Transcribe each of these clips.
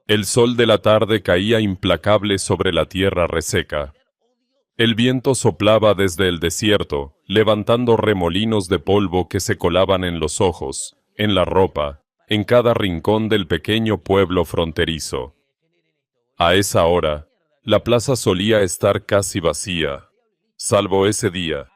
El sol de la tarde caía implacable sobre la tierra reseca. El viento soplaba desde el desierto, levantando remolinos de polvo que se colaban en los ojos, en la ropa, en cada rincón del pequeño pueblo fronterizo. A esa hora, la plaza solía estar casi vacía, salvo ese día.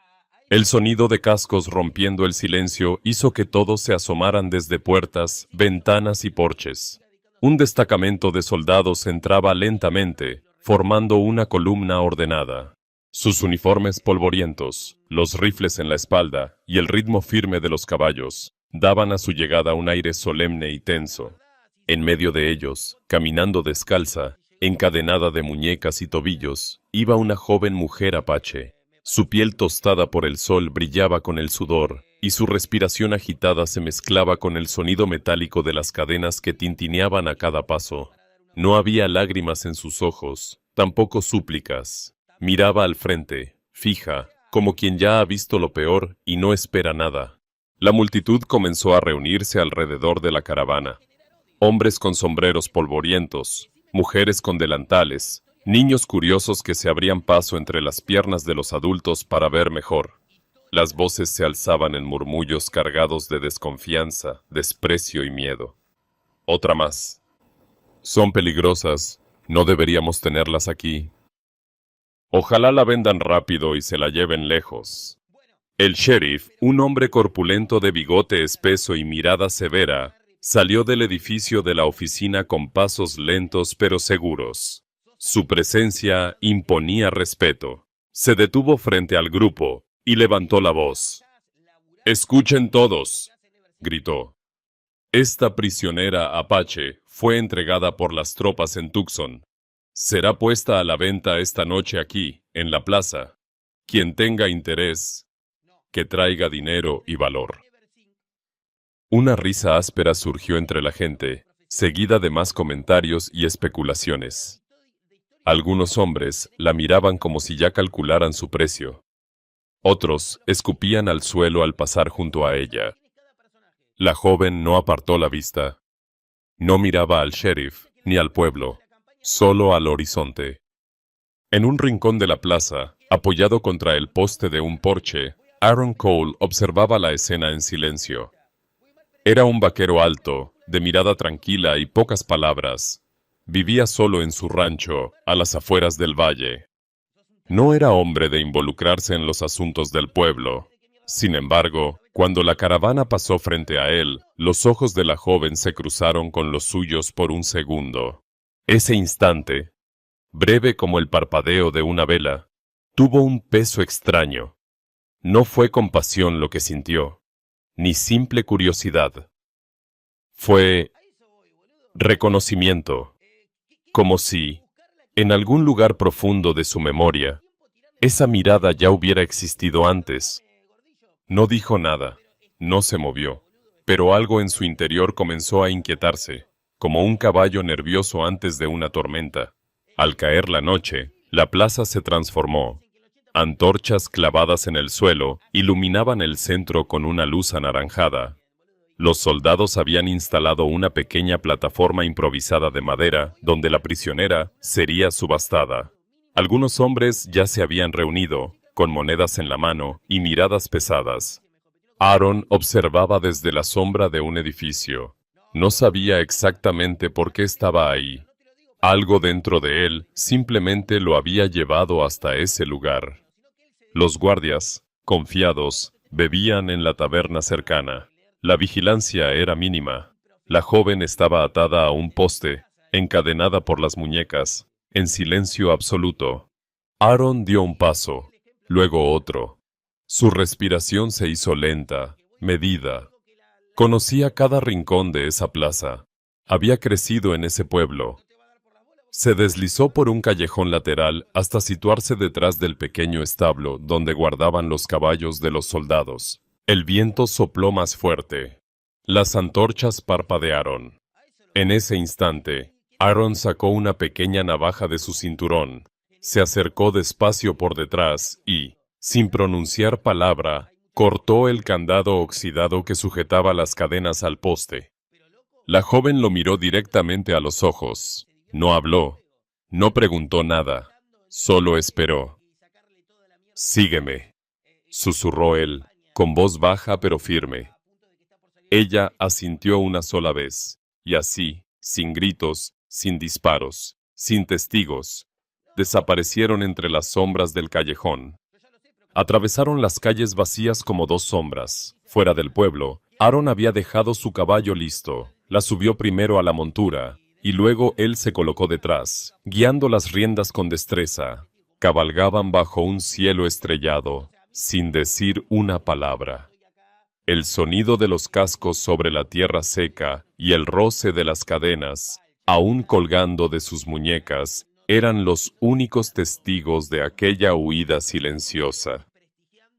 El sonido de cascos rompiendo el silencio hizo que todos se asomaran desde puertas, ventanas y porches. Un destacamento de soldados entraba lentamente, formando una columna ordenada. Sus uniformes polvorientos, los rifles en la espalda y el ritmo firme de los caballos daban a su llegada un aire solemne y tenso. En medio de ellos, caminando descalza, encadenada de muñecas y tobillos, iba una joven mujer apache. Su piel tostada por el sol brillaba con el sudor, y su respiración agitada se mezclaba con el sonido metálico de las cadenas que tintineaban a cada paso. No había lágrimas en sus ojos, tampoco súplicas. Miraba al frente, fija, como quien ya ha visto lo peor y no espera nada. La multitud comenzó a reunirse alrededor de la caravana. Hombres con sombreros polvorientos, mujeres con delantales, niños curiosos que se abrían paso entre las piernas de los adultos para ver mejor. Las voces se alzaban en murmullos cargados de desconfianza, desprecio y miedo. Otra más. Son peligrosas, no deberíamos tenerlas aquí. Ojalá la vendan rápido y se la lleven lejos. El sheriff, un hombre corpulento de bigote espeso y mirada severa, salió del edificio de la oficina con pasos lentos pero seguros. Su presencia imponía respeto. Se detuvo frente al grupo y levantó la voz. «Escuchen todos», gritó. «Esta prisionera apache fue entregada por las tropas en Tucson. Será puesta a la venta esta noche aquí, en la plaza. Quien tenga interés, que traiga dinero y valor». Una risa áspera surgió entre la gente, seguida de más comentarios y especulaciones. Algunos hombres la miraban como si ya calcularan su precio. Otros escupían al suelo al pasar junto a ella. La joven no apartó la vista. No miraba al sheriff ni al pueblo, solo al horizonte. En un rincón de la plaza, apoyado contra el poste de un porche, Aaron Cole observaba la escena en silencio. Era un vaquero alto, de mirada tranquila y pocas palabras. Vivía solo en su rancho, a las afueras del valle. No era hombre de involucrarse en los asuntos del pueblo. Sin embargo, cuando la caravana pasó frente a él, los ojos de la joven se cruzaron con los suyos por un segundo. Ese instante, breve como el parpadeo de una vela, tuvo un peso extraño. No fue compasión lo que sintió, ni simple curiosidad. Fue reconocimiento, como si, en algún lugar profundo de su memoria, esa mirada ya hubiera existido antes. No dijo nada, no se movió, pero algo en su interior comenzó a inquietarse, como un caballo nervioso antes de una tormenta. Al caer la noche, la plaza se transformó. Antorchas clavadas en el suelo iluminaban el centro con una luz anaranjada. Los soldados habían instalado una pequeña plataforma improvisada de madera donde la prisionera sería subastada. Algunos hombres ya se habían reunido, con monedas en la mano y miradas pesadas. Aaron observaba desde la sombra de un edificio. No sabía exactamente por qué estaba ahí. Algo dentro de él simplemente lo había llevado hasta ese lugar. Los guardias, confiados, bebían en la taberna cercana. La vigilancia era mínima. La joven estaba atada a un poste, encadenada por las muñecas, en silencio absoluto. Aaron dio un paso, luego otro. Su respiración se hizo lenta, medida. Conocía cada rincón de esa plaza. Había crecido en ese pueblo. Se deslizó por un callejón lateral hasta situarse detrás del pequeño establo donde guardaban los caballos de los soldados. El viento sopló más fuerte. Las antorchas parpadearon. En ese instante, Aaron sacó una pequeña navaja de su cinturón, se acercó despacio por detrás y, sin pronunciar palabra, cortó el candado oxidado que sujetaba las cadenas al poste. La joven lo miró directamente a los ojos. No habló. No preguntó nada. Solo esperó. «Sígueme», susurró él, con voz baja pero firme. Ella asintió una sola vez, y así, sin gritos, sin disparos, sin testigos, desaparecieron entre las sombras del callejón. Atravesaron las calles vacías como dos sombras. Fuera del pueblo, Aaron había dejado su caballo listo. La subió primero a la montura, y luego él se colocó detrás, guiando las riendas con destreza. Cabalgaban bajo un cielo estrellado, sin decir una palabra. El sonido de los cascos sobre la tierra seca y el roce de las cadenas, aún colgando de sus muñecas, eran los únicos testigos de aquella huida silenciosa.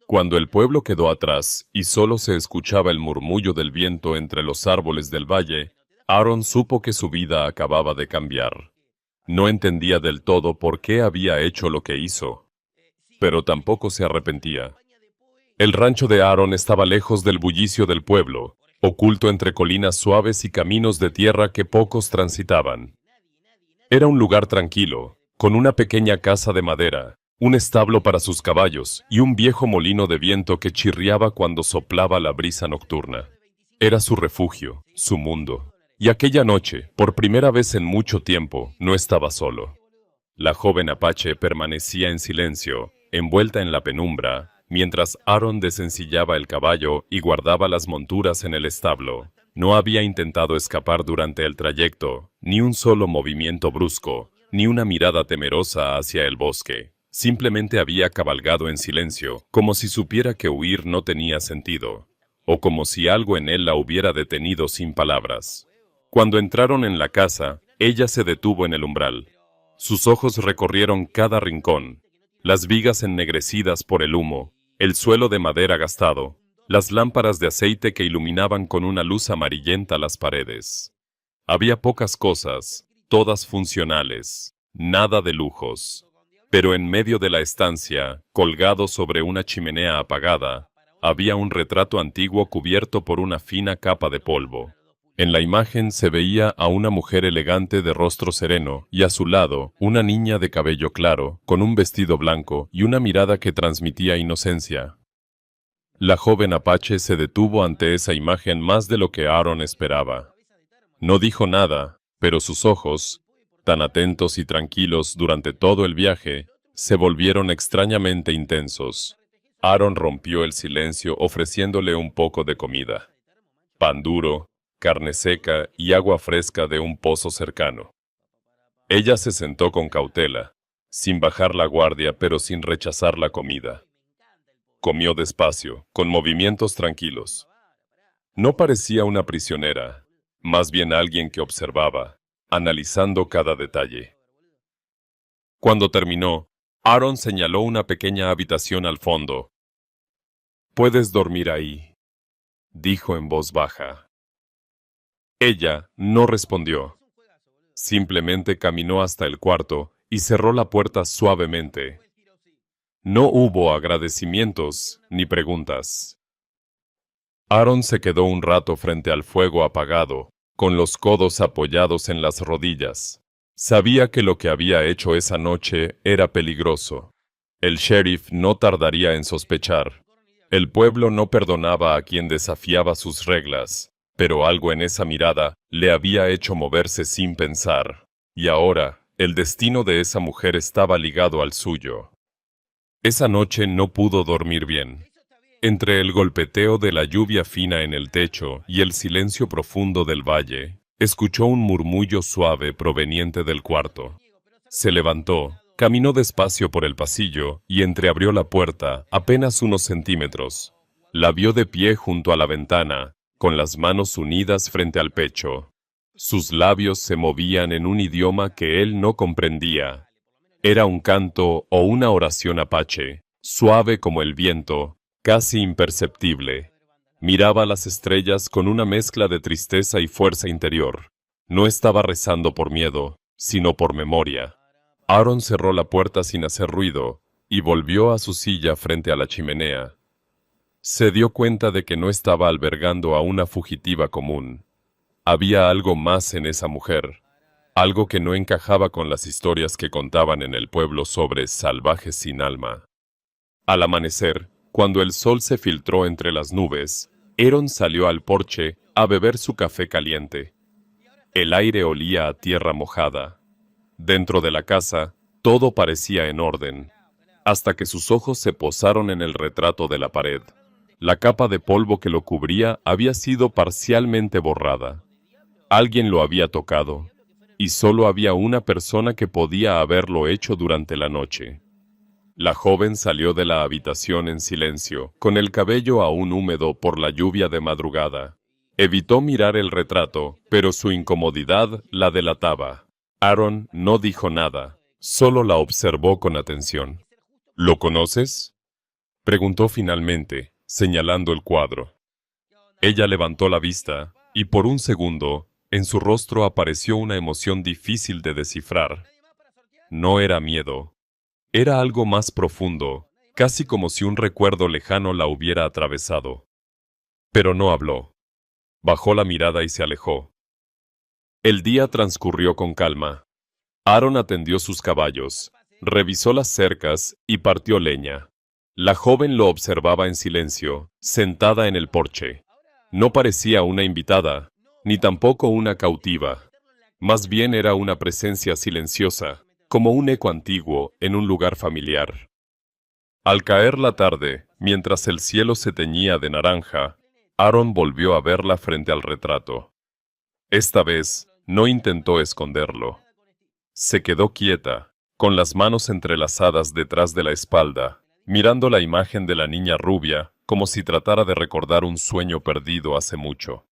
Cuando el pueblo quedó atrás y solo se escuchaba el murmullo del viento entre los árboles del valle, Aaron supo que su vida acababa de cambiar. No entendía del todo por qué había hecho lo que hizo, pero tampoco se arrepentía. El rancho de Aaron estaba lejos del bullicio del pueblo, oculto entre colinas suaves y caminos de tierra que pocos transitaban. Era un lugar tranquilo, con una pequeña casa de madera, un establo para sus caballos y un viejo molino de viento que chirriaba cuando soplaba la brisa nocturna. Era su refugio, su mundo. Y aquella noche, por primera vez en mucho tiempo, no estaba solo. La joven apache permanecía en silencio, envuelta en la penumbra, mientras Aaron desencillaba el caballo y guardaba las monturas en el establo. No había intentado escapar durante el trayecto, ni un solo movimiento brusco, ni una mirada temerosa hacia el bosque. Simplemente había cabalgado en silencio, como si supiera que huir no tenía sentido, o como si algo en él la hubiera detenido sin palabras. Cuando entraron en la casa, ella se detuvo en el umbral. Sus ojos recorrieron cada rincón, las vigas ennegrecidas por el humo, el suelo de madera gastado, las lámparas de aceite que iluminaban con una luz amarillenta las paredes. Había pocas cosas, todas funcionales, nada de lujos. Pero en medio de la estancia, colgado sobre una chimenea apagada, había un retrato antiguo cubierto por una fina capa de polvo. En la imagen se veía a una mujer elegante de rostro sereno y a su lado una niña de cabello claro, con un vestido blanco y una mirada que transmitía inocencia. La joven apache se detuvo ante esa imagen más de lo que Aaron esperaba. No dijo nada, pero sus ojos, tan atentos y tranquilos durante todo el viaje, se volvieron extrañamente intensos. Aaron rompió el silencio ofreciéndole un poco de comida. Pan duro, carne seca y agua fresca de un pozo cercano. Ella se sentó con cautela, sin bajar la guardia pero sin rechazar la comida. Comió despacio, con movimientos tranquilos. No parecía una prisionera, más bien alguien que observaba, analizando cada detalle. Cuando terminó, Aaron señaló una pequeña habitación al fondo. «Puedes dormir ahí», dijo en voz baja. Ella no respondió. Simplemente caminó hasta el cuarto y cerró la puerta suavemente. No hubo agradecimientos ni preguntas. Aaron se quedó un rato frente al fuego apagado, con los codos apoyados en las rodillas. Sabía que lo que había hecho esa noche era peligroso. El sheriff no tardaría en sospechar. El pueblo no perdonaba a quien desafiaba sus reglas, pero algo en esa mirada le había hecho moverse sin pensar. Y ahora, el destino de esa mujer estaba ligado al suyo. Esa noche no pudo dormir bien. Entre el golpeteo de la lluvia fina en el techo y el silencio profundo del valle, escuchó un murmullo suave proveniente del cuarto. Se levantó, caminó despacio por el pasillo y entreabrió la puerta apenas unos centímetros. La vio de pie junto a la ventana, con las manos unidas frente al pecho. Sus labios se movían en un idioma que él no comprendía. Era un canto o una oración apache, suave como el viento, casi imperceptible. Miraba las estrellas con una mezcla de tristeza y fuerza interior. No estaba rezando por miedo, sino por memoria. Aaron cerró la puerta sin hacer ruido y volvió a su silla frente a la chimenea. Se dio cuenta de que no estaba albergando a una fugitiva común. Había algo más en esa mujer, algo que no encajaba con las historias que contaban en el pueblo sobre salvajes sin alma. Al amanecer, cuando el sol se filtró entre las nubes, Aaron salió al porche a beber su café caliente. El aire olía a tierra mojada. Dentro de la casa, todo parecía en orden, hasta que sus ojos se posaron en el retrato de la pared. La capa de polvo que lo cubría había sido parcialmente borrada. Alguien lo había tocado, y solo había una persona que podía haberlo hecho durante la noche. La joven salió de la habitación en silencio, con el cabello aún húmedo por la lluvia de madrugada. Evitó mirar el retrato, pero su incomodidad la delataba. Aaron no dijo nada, solo la observó con atención. ¿Lo conoces?, preguntó finalmente, señalando el cuadro. Ella levantó la vista, y por un segundo, en su rostro apareció una emoción difícil de descifrar. No era miedo. Era algo más profundo, casi como si un recuerdo lejano la hubiera atravesado. Pero no habló. Bajó la mirada y se alejó. El día transcurrió con calma. Aaron atendió sus caballos, revisó las cercas y partió leña. La joven lo observaba en silencio, sentada en el porche. No parecía una invitada, ni tampoco una cautiva. Más bien era una presencia silenciosa, como un eco antiguo en un lugar familiar. Al caer la tarde, mientras el cielo se teñía de naranja, Aaron volvió a verla frente al retrato. Esta vez, no intentó esconderlo. Se quedó quieta, con las manos entrelazadas detrás de la espalda, mirando la imagen de la niña rubia, como si tratara de recordar un sueño perdido hace mucho.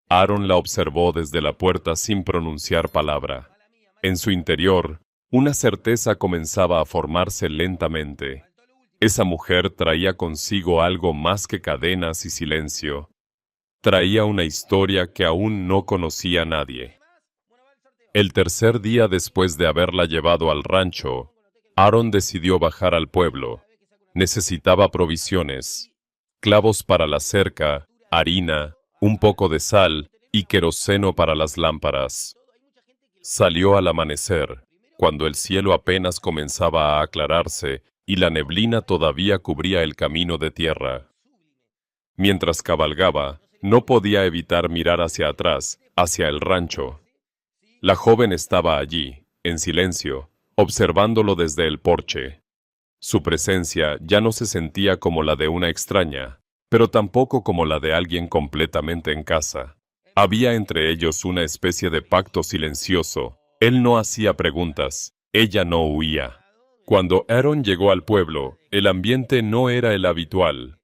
Aaron la observó desde la puerta sin pronunciar palabra. En su interior, una certeza comenzaba a formarse lentamente. Esa mujer traía consigo algo más que cadenas y silencio. Traía una historia que aún no conocía nadie. El tercer día después de haberla llevado al rancho, Aaron decidió bajar al pueblo. Necesitaba provisiones, clavos para la cerca, harina, un poco de sal y queroseno para las lámparas. Salió al amanecer, cuando el cielo apenas comenzaba a aclararse y la neblina todavía cubría el camino de tierra. Mientras cabalgaba, no podía evitar mirar hacia atrás, hacia el rancho. La joven estaba allí, en silencio, observándolo desde el porche. Su presencia ya no se sentía como la de una extraña, pero tampoco como la de alguien completamente en casa. Había entre ellos una especie de pacto silencioso. Él no hacía preguntas, ella no huía. Cuando Aaron llegó al pueblo, el ambiente no era el habitual.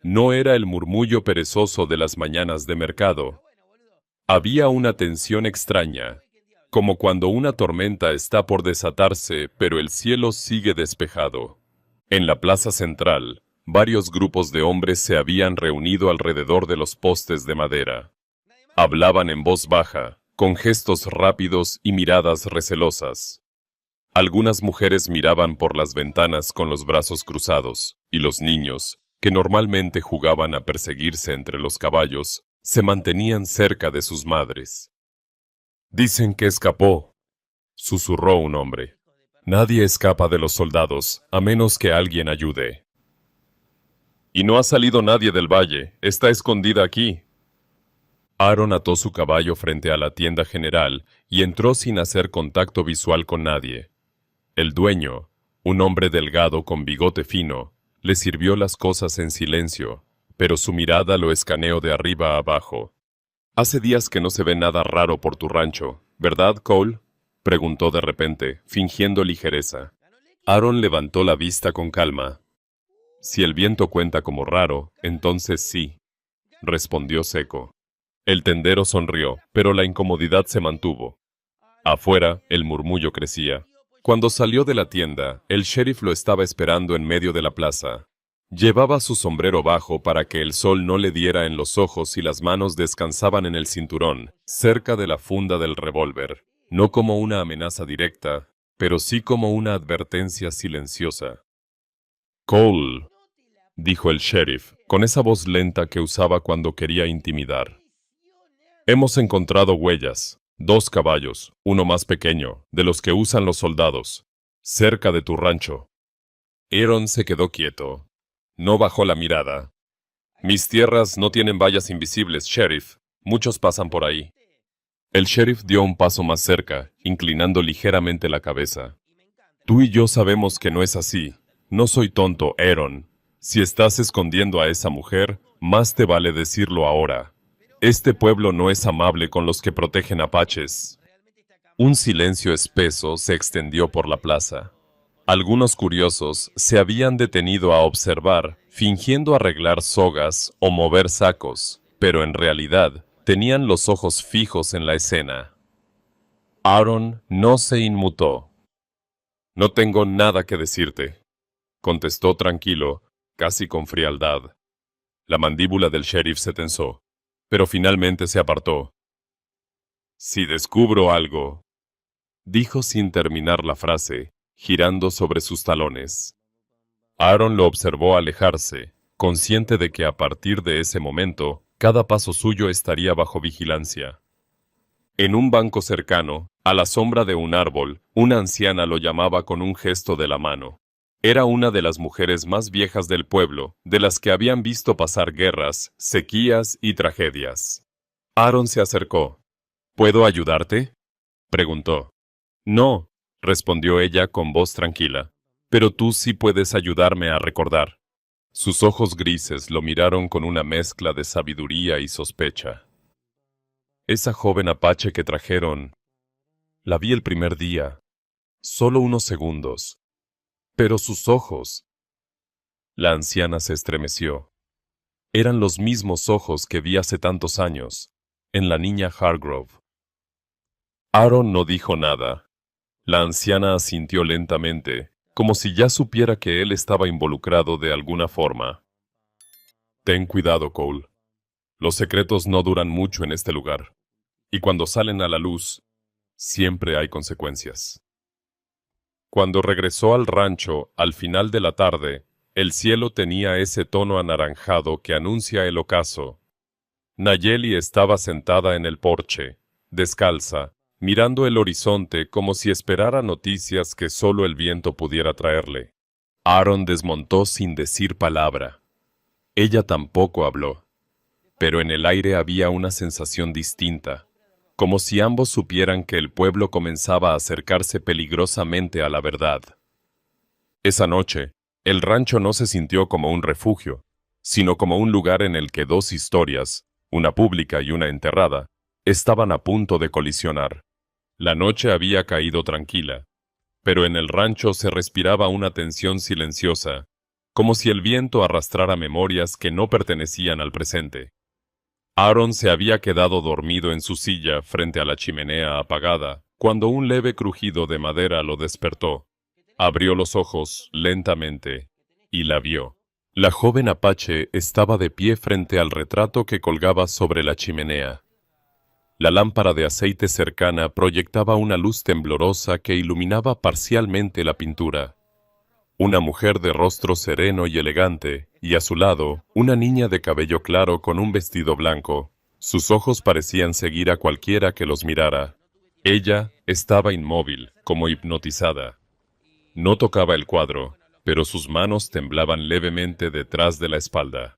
No era el murmullo perezoso de las mañanas de mercado. Había una tensión extraña, como cuando una tormenta está por desatarse, pero el cielo sigue despejado. En la plaza central, varios grupos de hombres se habían reunido alrededor de los postes de madera. Hablaban en voz baja, con gestos rápidos y miradas recelosas. Algunas mujeres miraban por las ventanas con los brazos cruzados, y los niños, que normalmente jugaban a perseguirse entre los caballos, se mantenían cerca de sus madres. «Dicen que escapó», susurró un hombre. «Nadie escapa de los soldados, a menos que alguien ayude». «Y no ha salido nadie del valle, está escondida aquí». Aaron ató su caballo frente a la tienda general y entró sin hacer contacto visual con nadie. El dueño, un hombre delgado con bigote fino, le sirvió las cosas en silencio, pero su mirada lo escaneó de arriba a abajo. «Hace días que no se ve nada raro por tu rancho, ¿verdad, Cole?», preguntó de repente, fingiendo ligereza. Aaron levantó la vista con calma. «Si el viento cuenta como raro, entonces sí», respondió seco. El tendero sonrió, pero la incomodidad se mantuvo. Afuera, el murmullo crecía. Cuando salió de la tienda, el sheriff lo estaba esperando en medio de la plaza. Llevaba su sombrero bajo para que el sol no le diera en los ojos y las manos descansaban en el cinturón, cerca de la funda del revólver. No como una amenaza directa, pero sí como una advertencia silenciosa. «Cole», dijo el sheriff, con esa voz lenta que usaba cuando quería intimidar. Hemos encontrado huellas, 2 caballos, uno más pequeño, de los que usan los soldados, cerca de tu rancho. Aaron se quedó quieto. No bajó la mirada. Mis tierras no tienen vallas invisibles, sheriff. Muchos pasan por ahí. El sheriff dio un paso más cerca, inclinando ligeramente la cabeza. Tú y yo sabemos que no es así. No soy tonto, Aaron. Si estás escondiendo a esa mujer, más te vale decirlo ahora. Este pueblo no es amable con los que protegen apaches. Un silencio espeso se extendió por la plaza. Algunos curiosos se habían detenido a observar, fingiendo arreglar sogas o mover sacos, pero en realidad tenían los ojos fijos en la escena. Aaron no se inmutó. No tengo nada que decirte, contestó tranquilo, casi con frialdad. La mandíbula del sheriff se tensó, pero finalmente se apartó. Si descubro algo, dijo sin terminar la frase, girando sobre sus talones. Aaron lo observó alejarse, consciente de que a partir de ese momento, cada paso suyo estaría bajo vigilancia. En un banco cercano, a la sombra de un árbol, una anciana lo llamaba con un gesto de la mano. Era una de las mujeres más viejas del pueblo, de las que habían visto pasar guerras, sequías y tragedias. Aaron se acercó. ¿Puedo ayudarte?, preguntó. No, respondió ella con voz tranquila, pero tú sí puedes ayudarme a recordar. Sus ojos grises lo miraron con una mezcla de sabiduría y sospecha. Esa joven apache que trajeron, la vi el primer día, solo unos segundos, pero sus ojos. La anciana se estremeció. Eran los mismos ojos que vi hace tantos años, en la niña Hargrove. Aaron no dijo nada. La anciana asintió lentamente, como si ya supiera que él estaba involucrado de alguna forma. Ten cuidado, Cole. Los secretos no duran mucho en este lugar, y cuando salen a la luz, siempre hay consecuencias. Cuando regresó al rancho, al final de la tarde, el cielo tenía ese tono anaranjado que anuncia el ocaso. Nayeli estaba sentada en el porche, descalza, mirando el horizonte como si esperara noticias que solo el viento pudiera traerle. Aaron desmontó sin decir palabra. Ella tampoco habló, pero en el aire había una sensación distinta, como si ambos supieran que el pueblo comenzaba a acercarse peligrosamente a la verdad. Esa noche, el rancho no se sintió como un refugio, sino como un lugar en el que dos historias, una pública y una enterrada, estaban a punto de colisionar. La noche había caído tranquila, pero en el rancho se respiraba una tensión silenciosa, como si el viento arrastrara memorias que no pertenecían al presente. Aaron se había quedado dormido en su silla frente a la chimenea apagada, cuando un leve crujido de madera lo despertó. Abrió los ojos lentamente y la vio. La joven apache estaba de pie frente al retrato que colgaba sobre la chimenea. La lámpara de aceite cercana proyectaba una luz temblorosa que iluminaba parcialmente la pintura. Una mujer de rostro sereno y elegante, y a su lado, una niña de cabello claro con un vestido blanco. Sus ojos parecían seguir a cualquiera que los mirara. Ella estaba inmóvil, como hipnotizada. No tocaba el cuadro, pero sus manos temblaban levemente detrás de la espalda.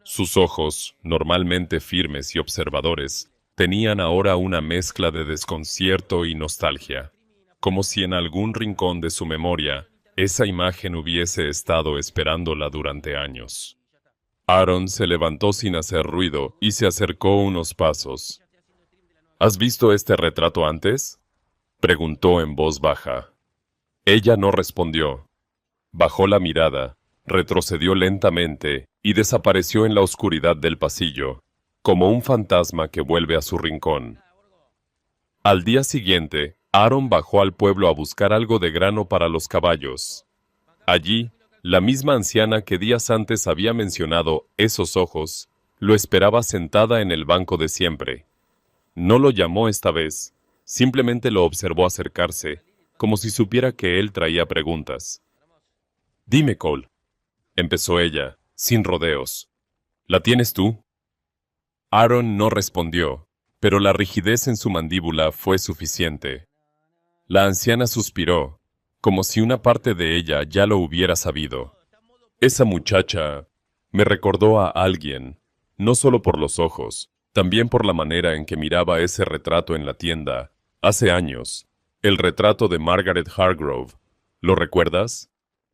Sus ojos, normalmente firmes y observadores, tenían ahora una mezcla de desconcierto y nostalgia, como si en algún rincón de su memoria esa imagen hubiese estado esperándola durante años. Aaron se levantó sin hacer ruido y se acercó unos pasos. ¿Has visto este retrato antes?, preguntó en voz baja. Ella no respondió. Bajó la mirada, retrocedió lentamente y desapareció en la oscuridad del pasillo, como un fantasma que vuelve a su rincón. Al día siguiente, Aaron bajó al pueblo a buscar algo de grano para los caballos. Allí, la misma anciana que días antes había mencionado esos ojos, lo esperaba sentada en el banco de siempre. No lo llamó esta vez, simplemente lo observó acercarse, como si supiera que él traía preguntas. «Dime, Cole», empezó ella, sin rodeos. «¿La tienes tú?» Aaron no respondió. pero la rigidez en su mandíbula fue suficiente. La anciana suspiró, como si una parte de ella ya lo hubiera sabido. Esa muchacha me recordó a alguien, no solo por los ojos, también por la manera en que miraba ese retrato en la tienda, hace años, el retrato de Margaret Hargrove. ¿Lo recuerdas?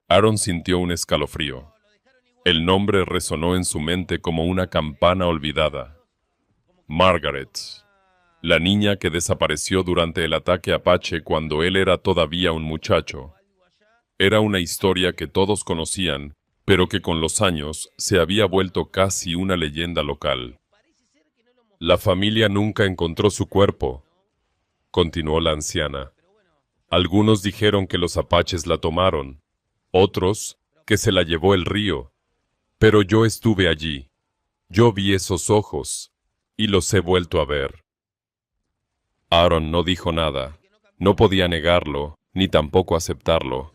Aaron sintió un escalofrío. El nombre resonó en su mente como una campana olvidada. Margaret, la niña que desapareció durante el ataque apache cuando él era todavía un muchacho. Era una historia que todos conocían, pero que con los años se había vuelto casi una leyenda local. La familia nunca encontró su cuerpo, continuó la anciana. Algunos dijeron que los apaches la tomaron, otros que se la llevó el río. Pero yo estuve allí. Yo vi esos ojos, y los he vuelto a ver. Aaron no dijo nada. No podía negarlo, ni tampoco aceptarlo.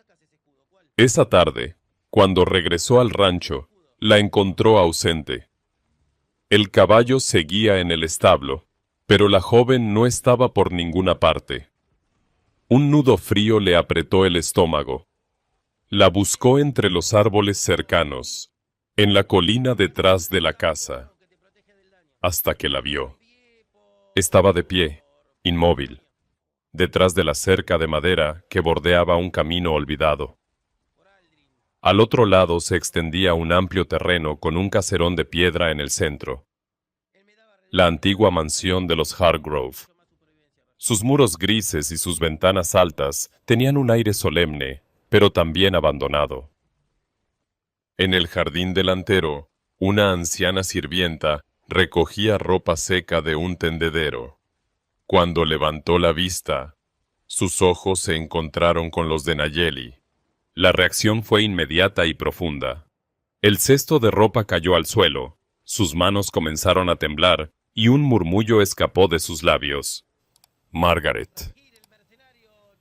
Esa tarde, cuando regresó al rancho, la encontró ausente. El caballo seguía en el establo, pero la joven no estaba por ninguna parte. Un nudo frío le apretó el estómago. La buscó entre los árboles cercanos, en la colina detrás de la casa, hasta que la vio. Estaba de pie, inmóvil, detrás de la cerca de madera que bordeaba un camino olvidado. Al otro lado se extendía un amplio terreno con un caserón de piedra en el centro. La antigua mansión de los Hargrove. Sus muros grises y sus ventanas altas tenían un aire solemne, pero también abandonado. En el jardín delantero, una anciana sirvienta recogía ropa seca de un tendedero. Cuando levantó la vista, sus ojos se encontraron con los de Nayeli. La reacción fue inmediata y profunda. El cesto de ropa cayó al suelo, sus manos comenzaron a temblar y un murmullo escapó de sus labios. Margaret.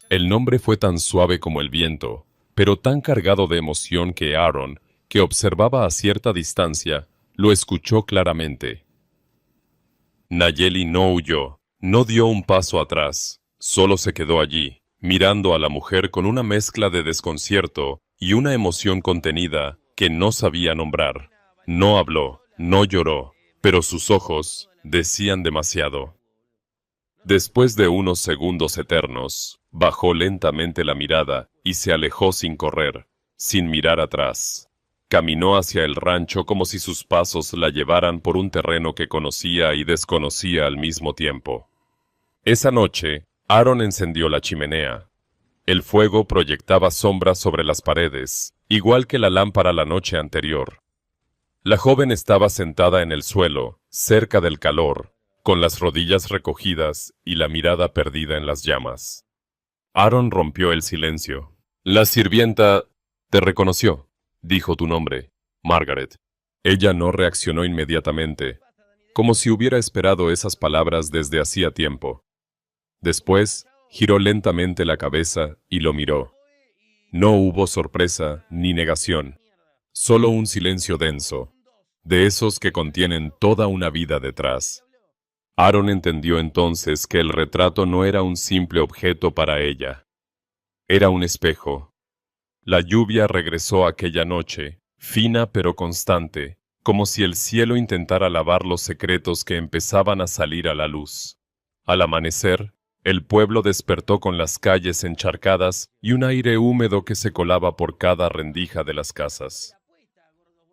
El nombre fue tan suave como el viento, pero tan cargado de emoción que Aaron, que observaba a cierta distancia, lo escuchó claramente. Nayeli no huyó, no dio un paso atrás, solo se quedó allí, mirando a la mujer con una mezcla de desconcierto y una emoción contenida que no sabía nombrar. No habló, no lloró, pero sus ojos decían demasiado. Después de unos segundos eternos, bajó lentamente la mirada y se alejó sin correr, sin mirar atrás. Caminó hacia el rancho como si sus pasos la llevaran por un terreno que conocía y desconocía al mismo tiempo. Esa noche, Aaron encendió la chimenea. El fuego proyectaba sombras sobre las paredes, igual que la lámpara la noche anterior. La joven estaba sentada en el suelo, cerca del calor, con las rodillas recogidas y la mirada perdida en las llamas. Aaron rompió el silencio. La sirvienta te reconoció. Dijo tu nombre, Margaret. Ella no reaccionó inmediatamente, como si hubiera esperado esas palabras desde hacía tiempo. Después, giró lentamente la cabeza y lo miró. No hubo sorpresa ni negación, solo un silencio denso, de esos que contienen toda una vida detrás. Aaron entendió entonces que el retrato no era un simple objeto para ella. Era un espejo. La lluvia regresó aquella noche, fina pero constante, como si el cielo intentara lavar los secretos que empezaban a salir a la luz. Al amanecer, el pueblo despertó con las calles encharcadas y un aire húmedo que se colaba por cada rendija de las casas.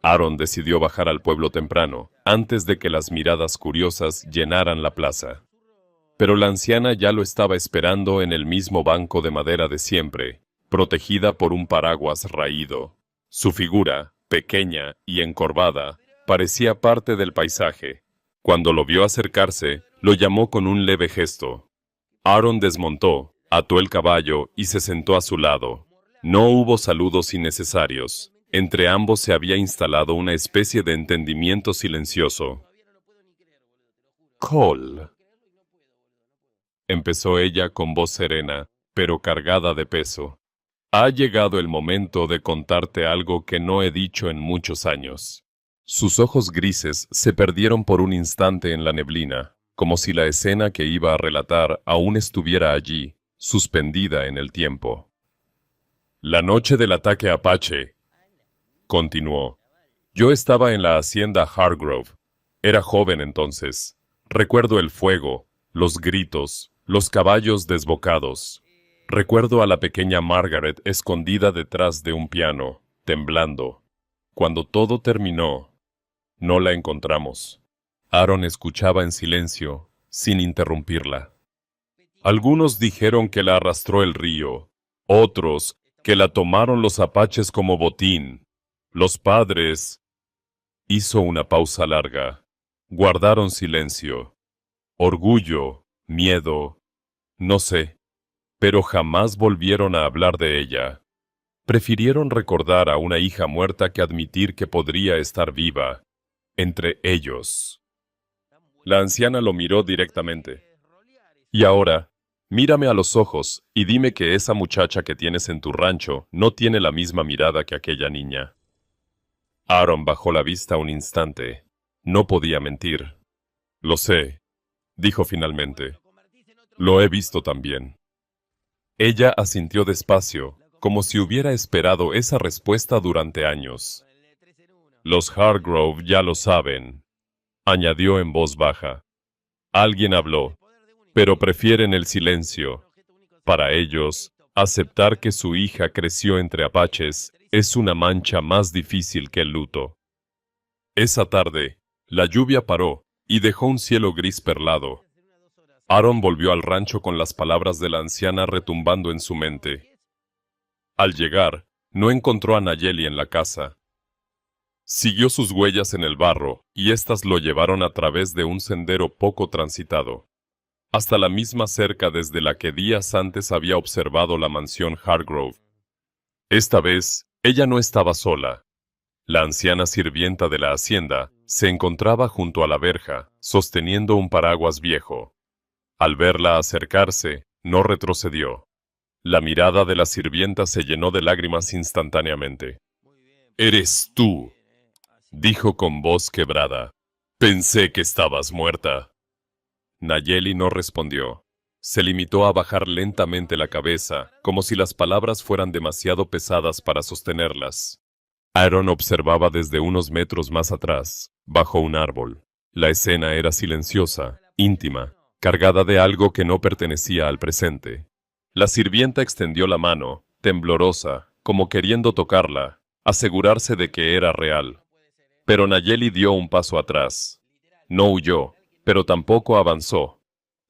Aaron decidió bajar al pueblo temprano, antes de que las miradas curiosas llenaran la plaza. Pero la anciana ya lo estaba esperando en el mismo banco de madera de siempre, protegida por un paraguas raído. Su figura, pequeña y encorvada, parecía parte del paisaje. Cuando lo vio acercarse, lo llamó con un leve gesto. Aaron desmontó, ató el caballo y se sentó a su lado. No hubo saludos innecesarios. Entre ambos se había instalado una especie de entendimiento silencioso. Cole, empezó ella con voz serena, pero cargada de peso. Ha llegado el momento de contarte algo que no he dicho en muchos años. Sus ojos grises se perdieron por un instante en la neblina. como si la escena que iba a relatar aún estuviera allí, suspendida en el tiempo. La noche del ataque apache, continuó. Yo estaba en la hacienda Hargrove. Era joven entonces. Recuerdo el fuego, los gritos, los caballos desbocados. Recuerdo a la pequeña Margaret escondida detrás de un piano, temblando. Cuando todo terminó, no la encontramos. Aaron escuchaba en silencio, sin interrumpirla. Algunos dijeron que la arrastró el río, otros que la tomaron los apaches como botín. Los padres... Hizo una pausa larga. Guardaron silencio. Orgullo, miedo, no sé, pero jamás volvieron a hablar de ella. Prefirieron recordar a una hija muerta que admitir que podría estar viva, entre ellos. La anciana lo miró directamente. Y ahora, mírame a los ojos y dime que esa muchacha que tienes en tu rancho no tiene la misma mirada que aquella niña. Aaron bajó la vista un instante. No podía mentir. Lo sé, dijo finalmente. Lo he visto también. Ella asintió despacio, como si hubiera esperado esa respuesta durante años. Los Hargrove ya lo saben, añadió en voz baja. Alguien habló, pero prefieren el silencio. Para ellos, aceptar que su hija creció entre apaches es una mancha más difícil que el luto. Esa tarde, la lluvia paró y dejó un cielo gris perlado. Aaron volvió al rancho con las palabras de la anciana retumbando en su mente. Al llegar, no encontró a Nayeli en la casa. Siguió sus huellas en el barro, y éstas lo llevaron a través de un sendero poco transitado, hasta la misma cerca desde la que días antes había observado la mansión Hargrove. Esta vez, ella no estaba sola. La anciana sirvienta de la hacienda se encontraba junto a la verja, sosteniendo un paraguas viejo. Al verla acercarse, no retrocedió. La mirada de la sirvienta se llenó de lágrimas instantáneamente. «¡Eres tú!», dijo con voz quebrada. «Pensé que estabas muerta». Nayeli no respondió. Se limitó a bajar lentamente la cabeza, como si las palabras fueran demasiado pesadas para sostenerlas. Aaron observaba desde unos metros más atrás, bajo un árbol. La escena era silenciosa, íntima, cargada de algo que no pertenecía al presente. La sirvienta extendió la mano, temblorosa, como queriendo tocarla, asegurarse de que era real. Pero Nayeli dio un paso atrás. No huyó, pero tampoco avanzó.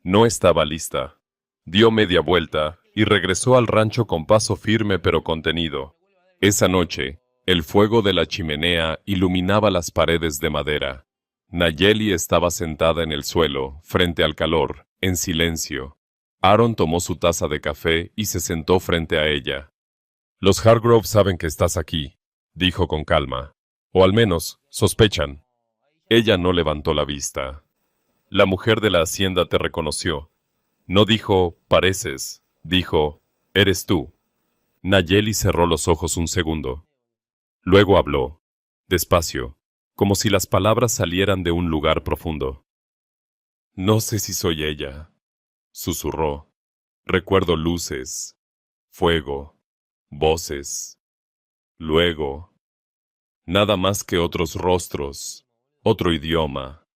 No estaba lista. Dio media vuelta y regresó al rancho con paso firme pero contenido. Esa noche, el fuego de la chimenea iluminaba las paredes de madera. Nayeli estaba sentada en el suelo, frente al calor, en silencio. Aaron tomó su taza de café y se sentó frente a ella. «Los Hargrove saben que estás aquí», dijo con calma. «O al menos, sospechan». Ella no levantó la vista. «La mujer de la hacienda te reconoció». No dijo, «pareces», dijo, «eres tú». Nayeli cerró los ojos un segundo. Luego habló, despacio, como si las palabras salieran de un lugar profundo. «No sé si soy ella», susurró. «Recuerdo luces, fuego, voces. Luego, nada más que otros rostros, otro idioma,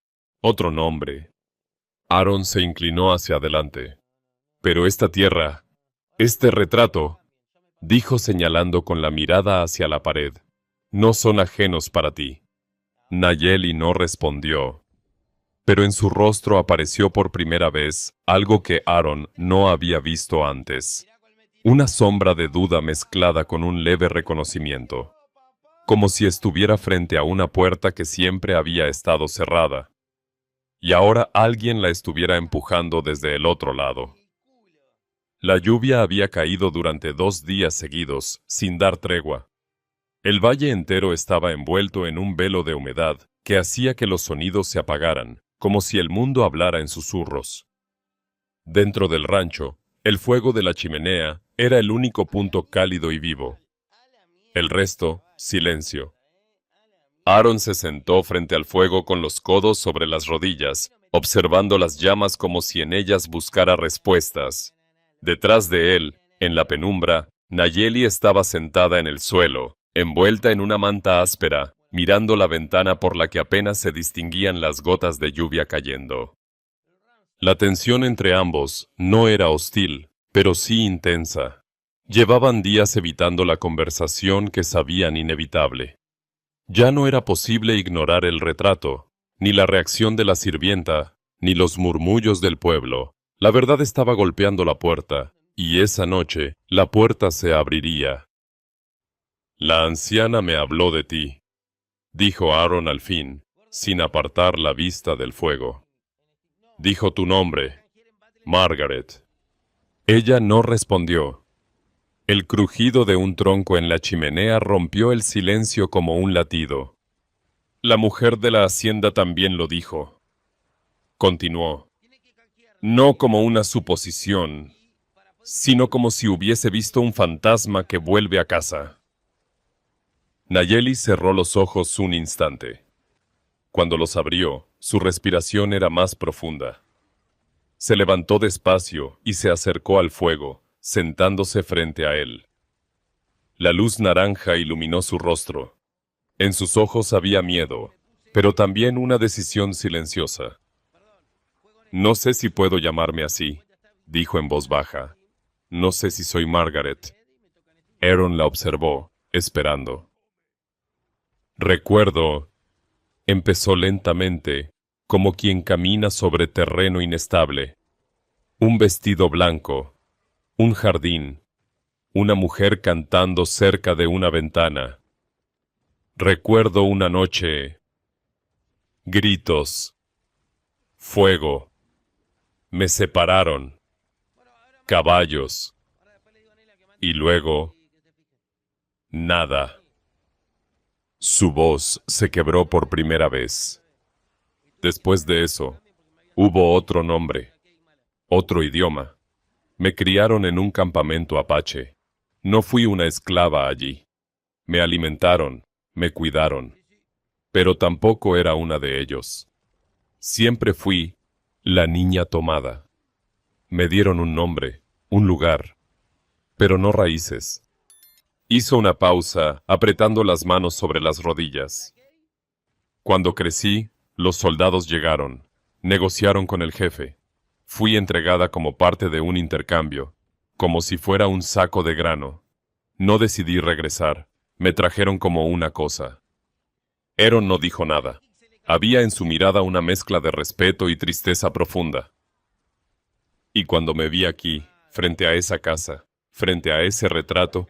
otro nombre». Aaron se inclinó hacia adelante. «Pero esta tierra, este retrato», dijo señalando con la mirada hacia la pared, «no son ajenos para ti». Nayeli no respondió, pero en su rostro apareció por primera vez algo que Aaron no había visto antes. Una sombra de duda mezclada con un leve reconocimiento, como si estuviera frente a una puerta que siempre había estado cerrada, y ahora alguien la estuviera empujando desde el otro lado. La lluvia había caído durante 2 días seguidos, sin dar tregua. El valle entero estaba envuelto en un velo de humedad que hacía que los sonidos se apagaran, como si el mundo hablara en susurros. Dentro del rancho, el fuego de la chimenea era el único punto cálido y vivo. El resto, silencio. Aaron se sentó frente al fuego con los codos sobre las rodillas observando las llamas como si en ellas buscara respuestas. Detrás de él, en la penumbra, Nayeli estaba sentada en el suelo, envuelta en una manta áspera, mirando la ventana por la que apenas se distinguían las gotas de lluvia cayendo. La tensión entre ambos no era hostil, pero sí intensa. Llevaban días evitando la conversación que sabían inevitable. Ya no era posible ignorar el retrato, ni la reacción de la sirvienta, ni los murmullos del pueblo. La verdad estaba golpeando la puerta, y esa noche la puerta se abriría. La anciana me habló de ti, dijo Aaron al fin, sin apartar la vista del fuego. Dijo tu nombre, Margaret. Ella no respondió. El crujido de un tronco en la chimenea rompió el silencio como un latido. La mujer de la hacienda también lo dijo. Continuó. No como una suposición, sino como si hubiese visto un fantasma que vuelve a casa. Nayeli cerró los ojos un instante. Cuando los abrió, su respiración era más profunda. Se levantó despacio y se acercó al fuego, sentándose frente a él. La luz naranja iluminó su rostro. En sus ojos había miedo, pero también una decisión silenciosa. No sé si puedo llamarme así, dijo en voz baja. No sé si soy Margaret. Aaron la observó, esperando. Recuerdo, empezó lentamente, como quien camina sobre terreno inestable. Un vestido blanco, un jardín, una mujer cantando cerca de una ventana. Recuerdo una noche, gritos, fuego, me separaron, caballos, y luego, nada. Su voz se quebró por primera vez. Después de eso, hubo otro nombre, otro idioma. Me criaron en un campamento apache. No fui una esclava allí. Me alimentaron, me cuidaron. Pero tampoco era una de ellos. Siempre fui la niña tomada. Me dieron un nombre, un lugar, pero no raíces. Hizo una pausa, apretando las manos sobre las rodillas. Cuando crecí, los soldados llegaron, negociaron con el jefe. Fui entregada como parte de un intercambio, como si fuera un saco de grano. No decidí regresar, me trajeron como una cosa. Aaron no dijo nada. Había en su mirada una mezcla de respeto y tristeza profunda. Y cuando me vi aquí, frente a esa casa, frente a ese retrato,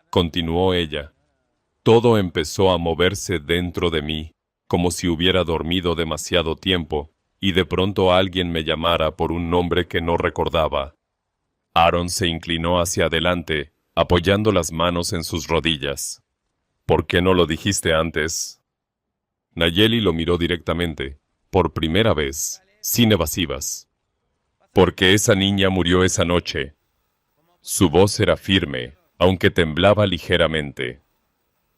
continuó ella, todo empezó a moverse dentro de mí, como si hubiera dormido demasiado tiempo, y de pronto alguien me llamara por un nombre que no recordaba. Aaron se inclinó hacia adelante, apoyando las manos en sus rodillas. ¿Por qué no lo dijiste antes? Nayeli lo miró directamente, por primera vez, sin evasivas. Porque esa niña murió esa noche. Su voz era firme, aunque temblaba ligeramente.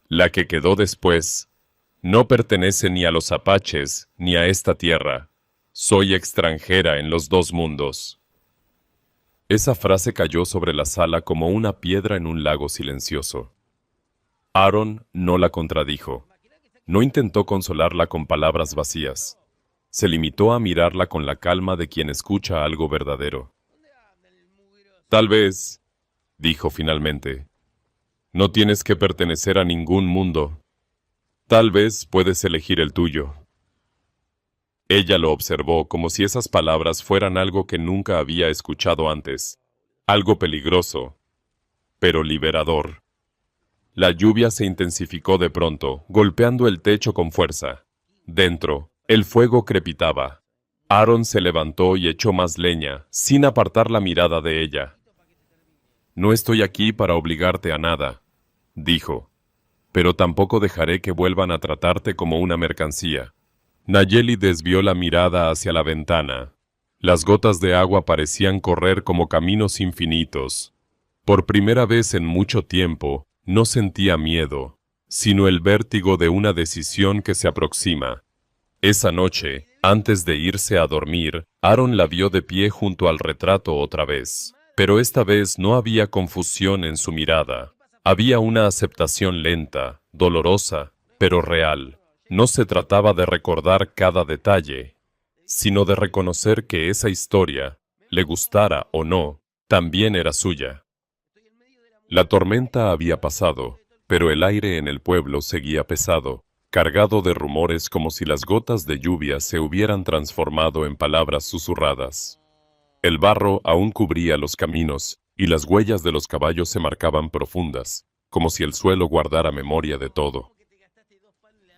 La que quedó después no pertenece ni a los apaches ni a esta tierra. Soy extranjera en los dos mundos. Esa frase cayó sobre la sala como una piedra en un lago silencioso. Aaron no la contradijo. No intentó consolarla con palabras vacías. Se limitó a mirarla con la calma de quien escucha algo verdadero. Tal vez, dijo finalmente, no tienes que pertenecer a ningún mundo. Tal vez puedes elegir el tuyo. Ella lo observó como si esas palabras fueran algo que nunca había escuchado antes. Algo peligroso, pero liberador. La lluvia se intensificó de pronto, golpeando el techo con fuerza. Dentro, el fuego crepitaba. Aaron se levantó y echó más leña, sin apartar la mirada de ella. No estoy aquí para obligarte a nada, dijo, pero tampoco dejaré que vuelvan a tratarte como una mercancía. Nayeli desvió la mirada hacia la ventana. Las gotas de agua parecían correr como caminos infinitos. Por primera vez en mucho tiempo, no sentía miedo, sino el vértigo de una decisión que se aproxima. Esa noche, antes de irse a dormir, Aaron la vio de pie junto al retrato otra vez. Pero esta vez no había confusión en su mirada. Había una aceptación lenta, dolorosa, pero real. No se trataba de recordar cada detalle, sino de reconocer que esa historia, le gustara o no, también era suya. La tormenta había pasado, pero el aire en el pueblo seguía pesado, cargado de rumores como si las gotas de lluvia se hubieran transformado en palabras susurradas. El barro aún cubría los caminos, y las huellas de los caballos se marcaban profundas, como si el suelo guardara memoria de todo.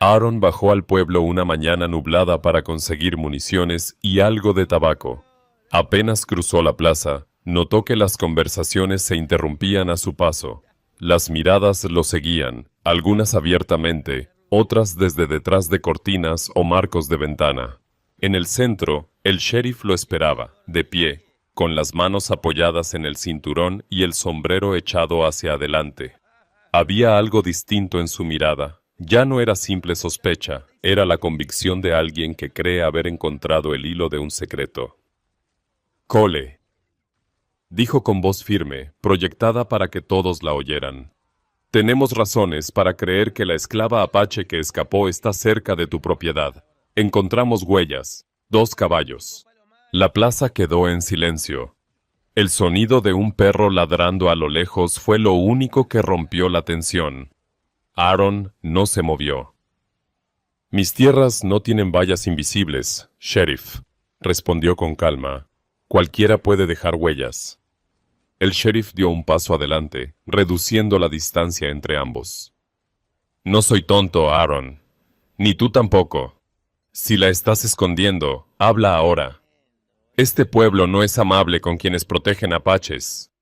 Aaron bajó al pueblo una mañana nublada para conseguir municiones y algo de tabaco. Apenas cruzó la plaza, notó que las conversaciones se interrumpían a su paso. Las miradas lo seguían, algunas abiertamente, otras desde detrás de cortinas o marcos de ventana. En el centro, el sheriff lo esperaba, de pie, con las manos apoyadas en el cinturón y el sombrero echado hacia adelante. Había algo distinto en su mirada. Ya no era simple sospecha, era la convicción de alguien que cree haber encontrado el hilo de un secreto. «Cole», dijo con voz firme, proyectada para que todos la oyeran. «Tenemos razones para creer que la esclava apache que escapó está cerca de tu propiedad. Encontramos huellas, 2 caballos». La plaza quedó en silencio. El sonido de un perro ladrando a lo lejos fue lo único que rompió la tensión. Aaron no se movió. «Mis tierras no tienen vallas invisibles, sheriff», respondió con calma. «Cualquiera puede dejar huellas». El sheriff dio un paso adelante, reduciendo la distancia entre ambos. «No soy tonto, Aaron. Ni tú tampoco. Si la estás escondiendo, habla ahora. Este pueblo no es amable con quienes protegen apaches».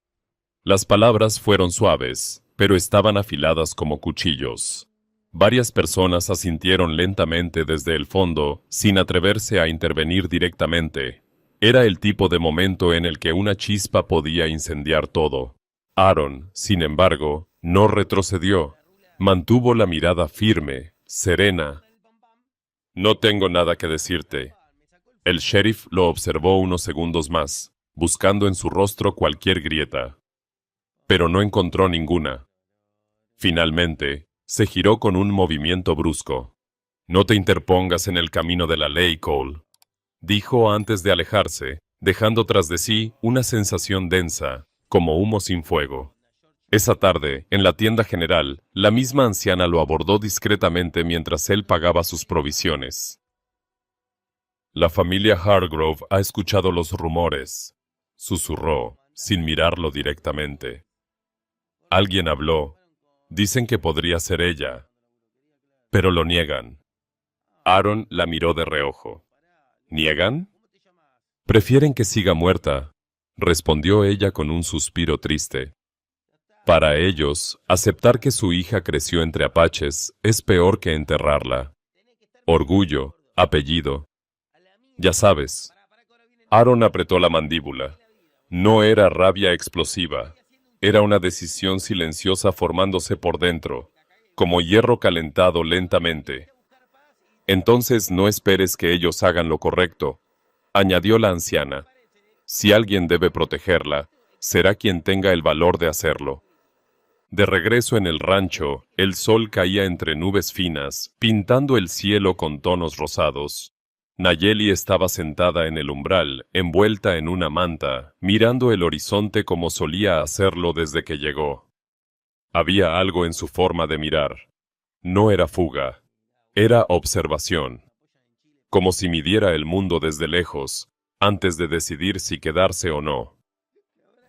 Las palabras fueron suaves, pero estaban afiladas como cuchillos. Varias personas asintieron lentamente desde el fondo, sin atreverse a intervenir directamente. Era el tipo de momento en el que una chispa podía incendiar todo. Aaron, sin embargo, no retrocedió. Mantuvo la mirada firme, serena. «No tengo nada que decirte». El sheriff lo observó unos segundos más, buscando en su rostro cualquier grieta. Pero no encontró ninguna. Finalmente, se giró con un movimiento brusco. «No te interpongas en el camino de la ley, Cole», dijo antes de alejarse, dejando tras de sí una sensación densa, como humo sin fuego. Esa tarde, en la tienda general, la misma anciana lo abordó discretamente mientras él pagaba sus provisiones. «La familia Hargrove ha escuchado los rumores», susurró, sin mirarlo directamente. «Alguien habló. Dicen que podría ser ella. Pero lo niegan». Aaron la miró de reojo. «¿Niegan? Prefieren que siga muerta», respondió ella con un suspiro triste. «Para ellos, aceptar que su hija creció entre apaches es peor que enterrarla. Orgullo, apellido. Ya sabes». Aaron apretó la mandíbula. No era rabia explosiva. Era una decisión silenciosa formándose por dentro, como hierro calentado lentamente. «Entonces no esperes que ellos hagan lo correcto», añadió la anciana. «Si alguien debe protegerla, será quien tenga el valor de hacerlo». De regreso en el rancho, el sol caía entre nubes finas, pintando el cielo con tonos rosados. Nayeli estaba sentada en el umbral, envuelta en una manta, mirando el horizonte como solía hacerlo desde que llegó. Había algo en su forma de mirar. No era fuga, era observación. Como si midiera el mundo desde lejos, antes de decidir si quedarse o no.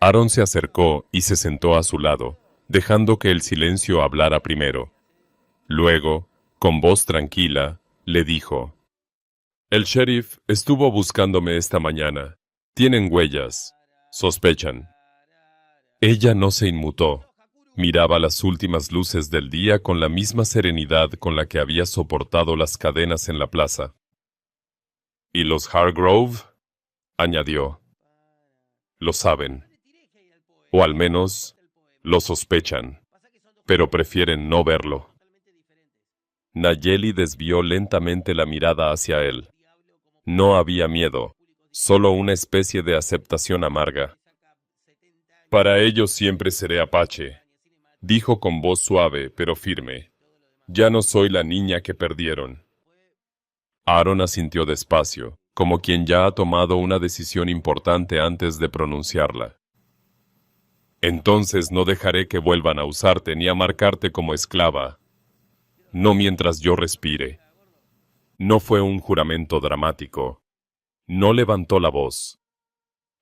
Aaron se acercó y se sentó a su lado, dejando que el silencio hablara primero. Luego, con voz tranquila, le dijo: «El sheriff estuvo buscándome esta mañana. Tienen huellas. Sospechan». Ella no se inmutó. Miraba las últimas luces del día con la misma serenidad con la que había soportado las cadenas en la plaza. «¿Y los Hargrove?», añadió. «Lo saben. O al menos, lo sospechan. Pero prefieren no verlo». Nayeli desvió lentamente la mirada hacia él. No había miedo, solo una especie de aceptación amarga. Para ellos siempre seré Apache, dijo con voz suave pero firme. Ya no soy la niña que perdieron. Aaron asintió despacio, como quien ya ha tomado una decisión importante antes de pronunciarla. Entonces no dejaré que vuelvan a usarte ni a marcarte como esclava. No mientras yo respire. No fue un juramento dramático. No levantó la voz.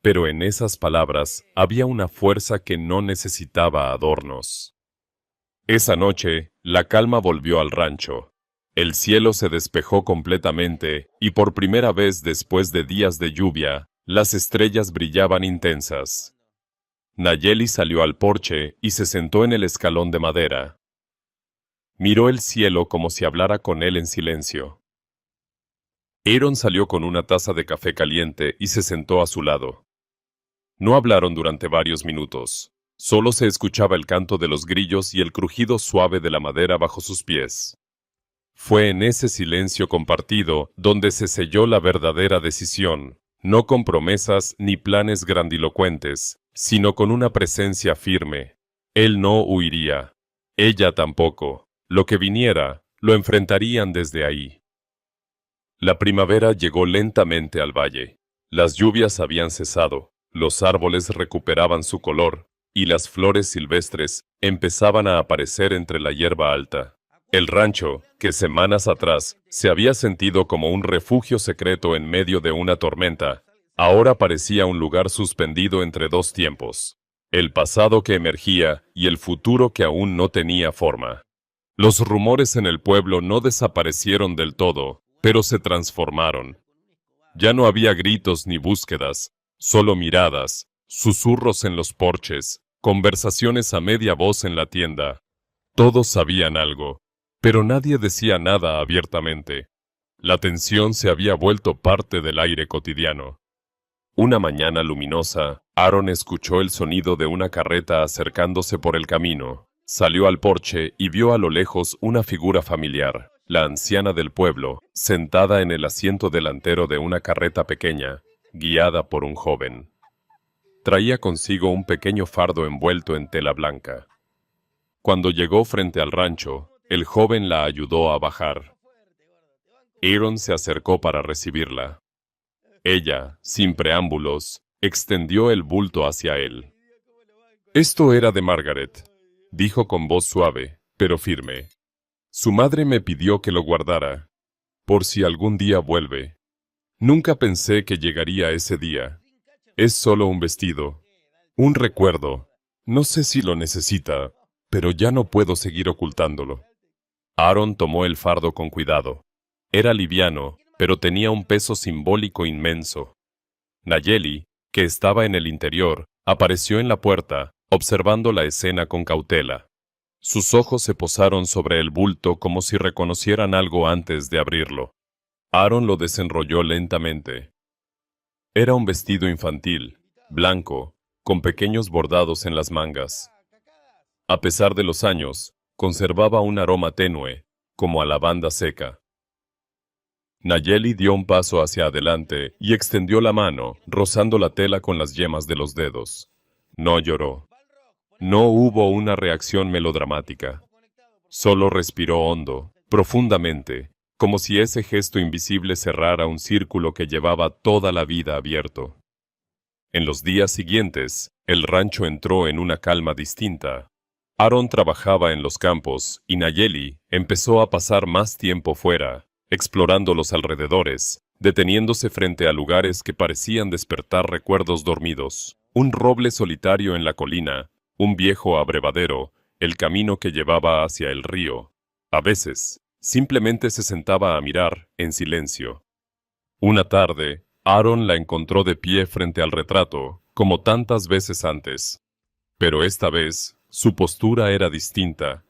Pero en esas palabras había una fuerza que no necesitaba adornos. Esa noche, la calma volvió al rancho. El cielo se despejó completamente y por primera vez después de días de lluvia, las estrellas brillaban intensas. Nayeli salió al porche y se sentó en el escalón de madera. Miró el cielo como si hablara con él en silencio. Aaron salió con una taza de café caliente y se sentó a su lado. No hablaron durante varios minutos. Solo se escuchaba el canto de los grillos y el crujido suave de la madera bajo sus pies. Fue en ese silencio compartido donde se selló la verdadera decisión, no con promesas ni planes grandilocuentes, sino con una presencia firme. Él no huiría. Ella tampoco. Lo que viniera, lo enfrentarían desde ahí. La primavera llegó lentamente al valle. Las lluvias habían cesado, los árboles recuperaban su color, y las flores silvestres empezaban a aparecer entre la hierba alta. El rancho, que semanas atrás se había sentido como un refugio secreto en medio de una tormenta, ahora parecía un lugar suspendido entre dos tiempos, el pasado que emergía y el futuro que aún no tenía forma. Los rumores en el pueblo no desaparecieron del todo, pero se transformaron. Ya no había gritos ni búsquedas, solo miradas, susurros en los porches, conversaciones a media voz en la tienda. Todos sabían algo, pero nadie decía nada abiertamente. La tensión se había vuelto parte del aire cotidiano. Una mañana luminosa, Aaron escuchó el sonido de una carreta acercándose por el camino. Salió al porche y vio a lo lejos una figura familiar, la anciana del pueblo, sentada en el asiento delantero de una carreta pequeña, guiada por un joven. Traía consigo un pequeño fardo envuelto en tela blanca. Cuando llegó frente al rancho, el joven la ayudó a bajar. Aaron se acercó para recibirla. Ella, sin preámbulos, extendió el bulto hacia él. Esto era de Margaret, dijo con voz suave, pero firme. Su madre me pidió que lo guardara, por si algún día vuelve. Nunca pensé que llegaría ese día. Es solo un vestido, un recuerdo. No sé si lo necesita, pero ya no puedo seguir ocultándolo. Aaron tomó el fardo con cuidado. Era liviano, pero tenía un peso simbólico inmenso. Nayeli, que estaba en el interior, apareció en la puerta, observando la escena con cautela. Sus ojos se posaron sobre el bulto como si reconocieran algo antes de abrirlo. Aaron lo desenrolló lentamente. Era un vestido infantil, blanco, con pequeños bordados en las mangas. A pesar de los años, conservaba un aroma tenue, como a lavanda seca. Nayeli dio un paso hacia adelante y extendió la mano, rozando la tela con las yemas de los dedos. No lloró. No hubo una reacción melodramática. Solo respiró hondo, profundamente, como si ese gesto invisible cerrara un círculo que llevaba toda la vida abierto. En los días siguientes, el rancho entró en una calma distinta. Aaron trabajaba en los campos y Nayeli empezó a pasar más tiempo fuera, explorando los alrededores, deteniéndose frente a lugares que parecían despertar recuerdos dormidos. Un roble solitario en la colina, un viejo abrevadero, el camino que llevaba hacia el río. A veces, simplemente se sentaba a mirar, en silencio. Una tarde, Aaron la encontró de pie frente al retrato, como tantas veces antes. Pero esta vez, su postura era distinta.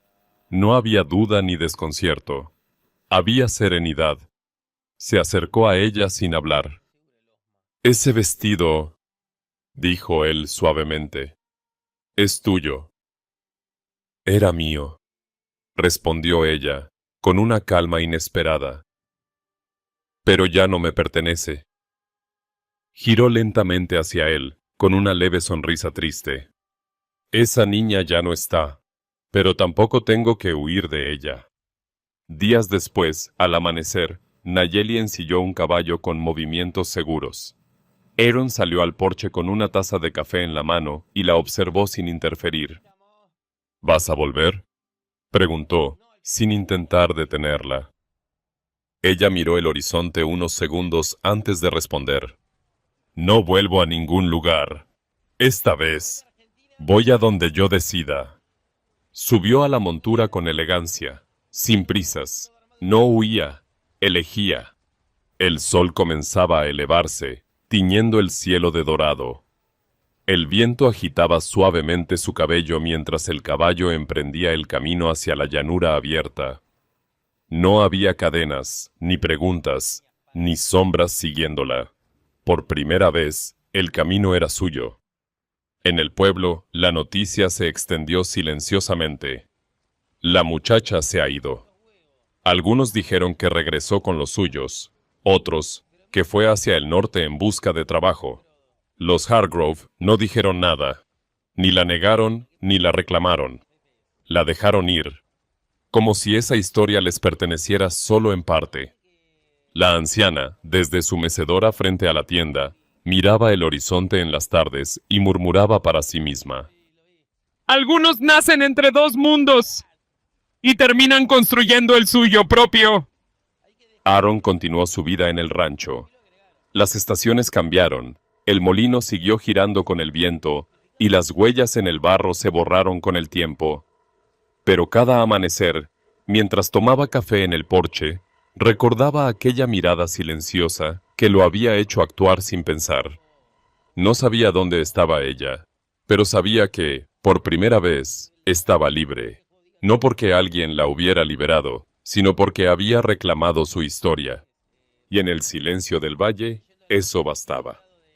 No había duda ni desconcierto. Había serenidad. Se acercó a ella sin hablar. «Ese vestido», dijo él suavemente, «es tuyo». «Era mío», respondió ella, con una calma inesperada. Pero ya no me pertenece. Giró lentamente hacia él, con una leve sonrisa triste. Esa niña ya no está, pero tampoco tengo que huir de ella. Días después, al amanecer, Nayeli ensilló un caballo con movimientos seguros. Aaron salió al porche con una taza de café en la mano y la observó sin interferir. ¿Vas a volver?, preguntó, sin intentar detenerla. Ella miró el horizonte unos segundos antes de responder. No vuelvo a ningún lugar. Esta vez, voy a donde yo decida. Subió a la montura con elegancia, sin prisas. No huía, elegía. El sol comenzaba a elevarse, tiñendo el cielo de dorado. El viento agitaba suavemente su cabello mientras el caballo emprendía el camino hacia la llanura abierta. No había cadenas, ni preguntas, ni sombras siguiéndola. Por primera vez, el camino era suyo. En el pueblo, la noticia se extendió silenciosamente. La muchacha se ha ido. Algunos dijeron que regresó con los suyos, otros, que fue hacia el norte en busca de trabajo. Los Hargrove no dijeron nada, ni la negaron ni la reclamaron. La dejaron ir, como si esa historia les perteneciera solo en parte. La anciana, desde su mecedora frente a la tienda, miraba el horizonte en las tardes y murmuraba para sí misma. Algunos nacen entre dos mundos y terminan construyendo el suyo propio. Aaron continuó su vida en el rancho. Las estaciones cambiaron, el molino siguió girando con el viento y las huellas en el barro se borraron con el tiempo. Pero cada amanecer, mientras tomaba café en el porche, recordaba aquella mirada silenciosa que lo había hecho actuar sin pensar. No sabía dónde estaba ella, pero sabía que, por primera vez, estaba libre. No porque alguien la hubiera liberado, sino porque había reclamado su historia. Y en el silencio del valle, eso bastaba.